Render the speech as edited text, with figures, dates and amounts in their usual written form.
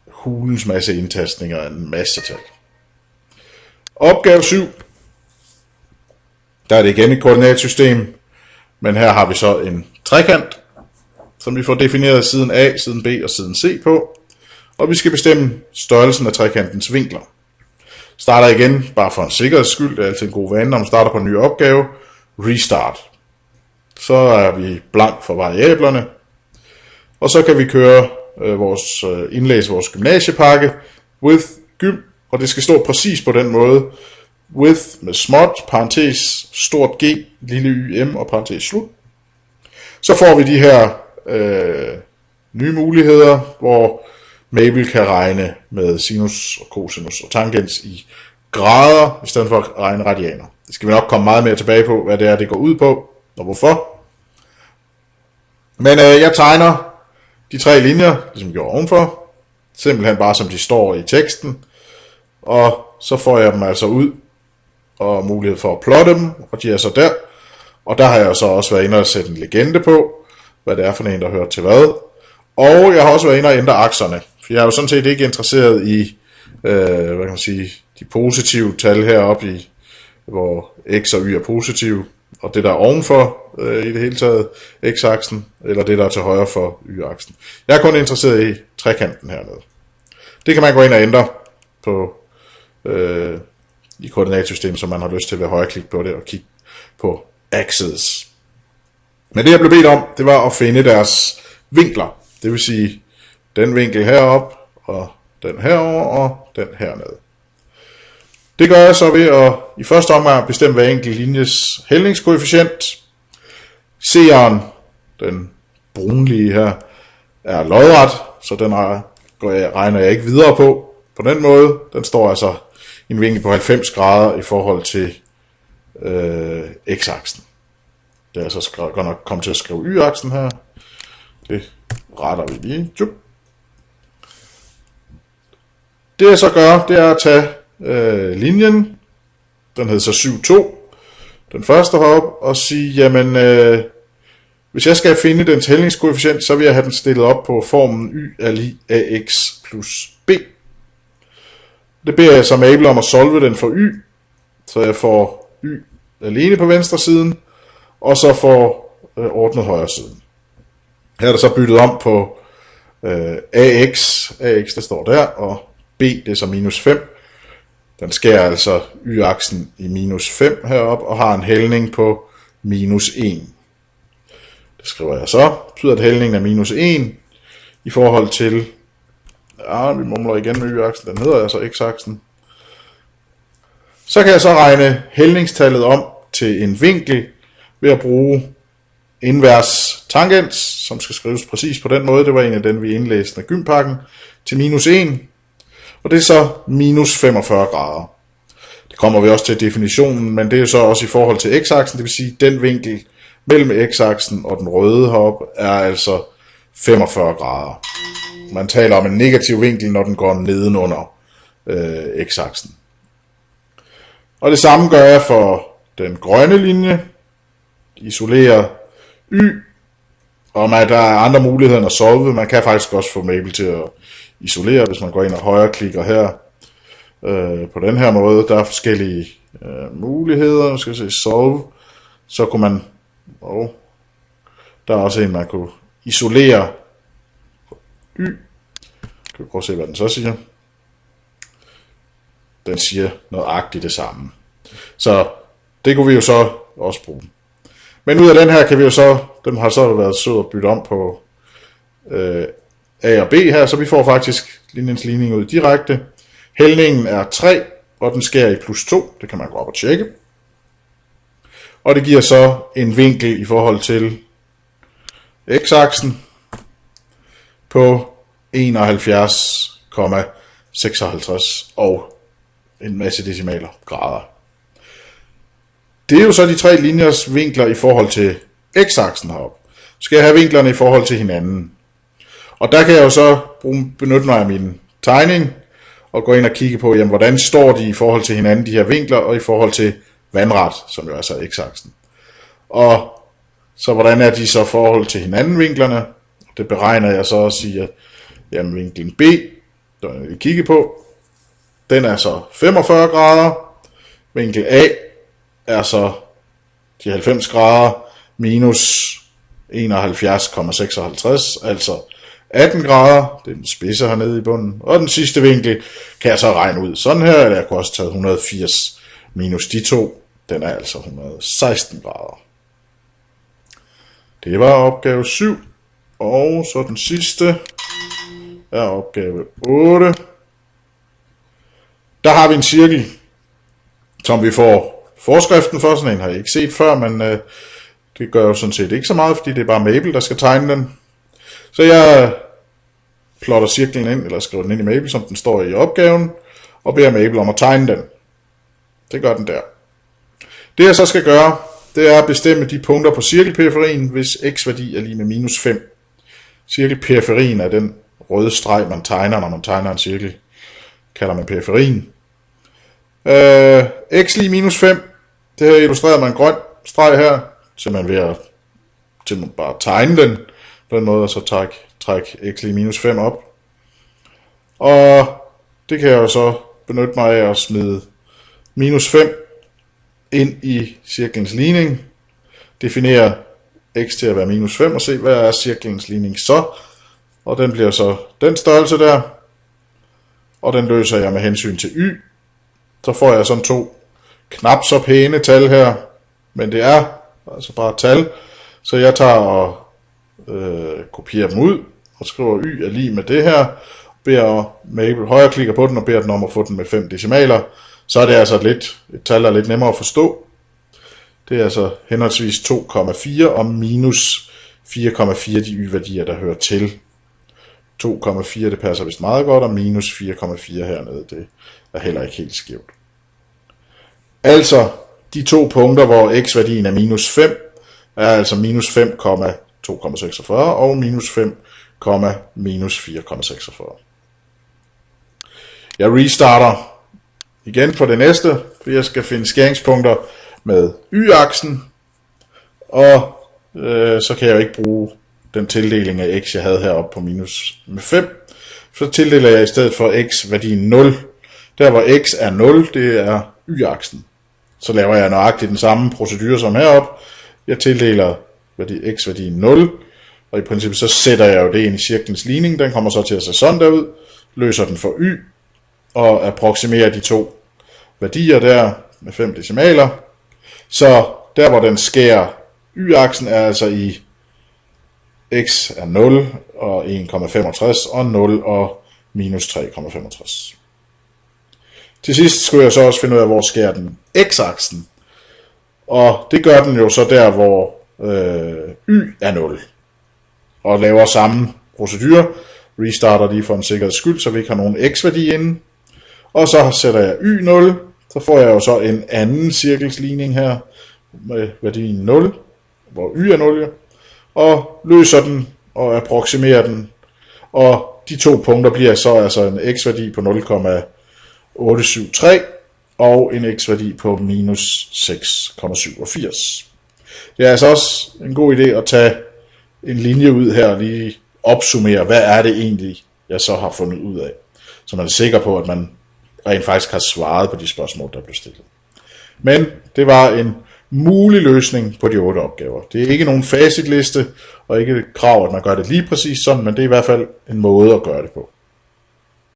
hulens masse indtastninger af en masse tal. Opgave 7. Der er det igen et koordinatsystem, men her har vi så en trekant, som vi får defineret siden A, siden B og siden C på, og vi skal bestemme størrelsen af trekantens vinkler. Starter igen, bare for en sikkerheds skyld, det er altid en god vane, når man starter på en ny opgave, restart. Så er vi blank for variablerne, og så kan vi køre indlæse vores gymnasiepakke, with gym, og det skal stå præcis på den måde, with med småt, parentes, stort G, lille ym og parentes slut. Så får vi de her nye muligheder, hvor Mabel kan regne med sinus og cosinus og tangens i grader, i stedet for at regne radianer. Det skal vi nok komme meget mere tilbage på, hvad det er, det går ud på, og hvorfor. Men jeg tegner de 3 linjer, ligesom vi gjorde ovenfor, simpelthen bare som de står i teksten, og så får jeg dem altså ud, og mulighed for at plotte dem, og de er så der. Og der har jeg så også været inde og sætte en legende på, hvad det er for en, der hører til hvad. Og jeg har også været inde og ændre akserne, for jeg er jo sådan set ikke interesseret i, hvad kan man sige, de positive tal heroppe i, hvor x og y er positive, og det der er ovenfor i det hele taget x-aksen, eller det der er til højre for y-aksen. Jeg er kun interesseret i trekanten hernede. Det kan man gå ind og ændre på i koordinatsystemet, så man har lyst til ved højreklik på det og kigge på axes. Men det jeg blev bedt om, det var at finde deres vinkler. Det vil sige den vinkel herop og den herover og den hernede. Det gør jeg så ved at i første omgang bestemme hver enkelt linjes hældningskoefficient. C'eren, den brunlige her, er lodret, så den regner jeg ikke videre på. På den måde, den står altså i en vinkel på 90 grader i forhold til x-aksen. Det er altså godt nok kommet til at skrive y-aksen her. Det retter vi lige. Det jeg så gør, det er at tage linjen, den hedder så 7,2, den første heroppe, og sige, jamen, hvis jeg skal finde dens hældningskoefficient, så vil jeg have den stillet op på formen y er lig ax plus b. Det beder jeg så Mabel om at solve den for y, så jeg får y alene på venstre siden, og så får ordnet højre siden. Her er der så byttet om på ax der står der, og b det er så minus 5. Den skærer altså y-aksen i minus 5 herop og har en hældning på minus 1. Det skriver jeg så. Det betyder, at hældningen er minus 1 i forhold til, vi mumler igen med y-aksen, den hedder altså x-aksen. Så kan jeg så regne hældningstallet om til en vinkel ved at bruge invers tangens, som skal skrives præcis på den måde. Det var en af den, vi indlæste af gympakken, til minus 1. Og det er så minus 45 grader. Det kommer vi også til definitionen, men det er så også i forhold til x-aksen, det vil sige, at den vinkel mellem x-aksen og den røde heroppe er altså 45 grader. Man taler om en negativ vinkel, når den går nedenunder x-aksen. Og det samme gør jeg for den grønne linje. Isolerer y, og der er andre muligheder end at solve. Man kan faktisk også få Mabel til at isolere, hvis man går ind og højreklikker her på den her måde. Der er forskellige muligheder. Nu skal jeg se solve. Så kunne man, der er også en, man kunne isolere y. Kan vi prøve at se, hvad den så siger. Den siger nøjagtigt det samme. Så det kunne vi jo så også bruge. Men ud af den her kan vi jo så, den har så været sød at bytte om på A og B her, så vi får faktisk linjens ligning ud direkte. Hældningen er 3, og den skærer i plus 2, det kan man gå op og tjekke. Og det giver så en vinkel i forhold til x-aksen på 71,56 og en masse decimaler grader. Det er jo så de 3 linjers vinkler i forhold til x-aksen heroppe. Så skal jeg have vinklerne i forhold til hinanden. Og der kan jeg jo så benytte mig af min tegning og gå ind og kigge på, jamen, hvordan står de i forhold til hinanden, de her vinkler, og i forhold til vandret, som jo altså er x-aksen. Og så hvordan er de så i forhold til hinanden, vinklerne? Det beregner jeg så og siger, jamen vinklen B den vi kigger på, den er så 45 grader. Vinkel A er så de 90 grader minus 71,56, altså 18 grader. Det er den spidse hernede i bunden. Og den sidste vinkel kan jeg så regne ud sådan her, eller jeg kunne også tage 180 minus de to. Den er altså 116 grader. Det var opgave 7. Og så den sidste er opgave 8. Der har vi en cirkel, som vi får forskriften for. Sådan en har jeg ikke set før, men det gør jo sådan set ikke så meget, fordi det er bare Mabel, der skal tegne den. Så jeg plotter cirklen ind, eller skriver den ind i Mabel, som den står i opgaven, og beder Mabel om at tegne den. Det gør den der. Det jeg så skal gøre, det er at bestemme de punkter på cirkelperiferien, hvis x-værdi er lige med minus 5. Cirkelperiferien er den røde streg, man tegner, når man tegner en cirkel. Kalder man periferien. X lige minus 5, det her illustrerer man en grøn streg her, simpelthen ved at bare tegne den på den måde, og så trække x lige minus 5 op. Og det kan jeg jo så benytte mig af at smide minus 5 ind i cirklens ligning, definere x til at være minus 5, og se hvad er cirklens ligning så, og den bliver så den størrelse der, og den løser jeg med hensyn til y. Så får jeg sådan to knap så pæne tal her, men det er altså bare tal, så jeg tager og kopierer dem ud, og skriver y er lige med det her, beder Mabel højreklikker på den, og beder den om at få den med 5 decimaler, så er det altså et tal, der er lidt nemmere at forstå. Det er altså henholdsvis 2,4 og minus 4,4 de y-værdier, der hører til. 2,4 det passer vist meget godt, og minus 4,4 hernede, det er heller ikke helt skævt. Altså, de to punkter, hvor x-værdien er minus 5, er altså minus 5,2,46 og minus 5, minus 4,46. Jeg restarter igen på det næste, for jeg skal finde skæringspunkter med y-aksen, og så kan jeg jo ikke bruge den tildeling af x, jeg havde heroppe på minus 5. Så tildeler jeg i stedet for x værdien 0. Der hvor x er 0, det er y-aksen. Så laver jeg nøjagtigt den samme procedure som heroppe. Jeg tildeler x værdien 0, og i princippet så sætter jeg jo det ind i cirklens ligning. Den kommer så til at se sådan derud, løser den for y, og approximerer de to værdier der med 5 decimaler. Så der hvor den skærer y-aksen er altså i x er 0 og 1,65 og 0 og minus 3,65. Til sidst skulle jeg så også finde ud af, hvor skærer den x-aksen. Og det gør den jo så der, hvor y er 0. Og laver samme procedure. Restarter lige for en sikkerheds skyld, så vi ikke har nogen x-værdi inde. Og så sætter jeg y 0. Så får jeg jo så en anden cirkelsligning her med værdien 0, hvor y er 0. Og løser den og approximerer den. Og de to punkter bliver så altså en x-værdi på 0,873 og en x-værdi på minus 6,87. Det er altså også en god idé at tage en linje ud her og lige opsummere, hvad er det egentlig, jeg så har fundet ud af. Så man er sikker på, at man rent faktisk har svaret på de spørgsmål, der blev stillet. Men det var en mulig løsning på de 8 opgaver. Det er ikke nogen facitliste, og ikke et krav, at man gør det lige præcis sådan, men det er i hvert fald en måde at gøre det på.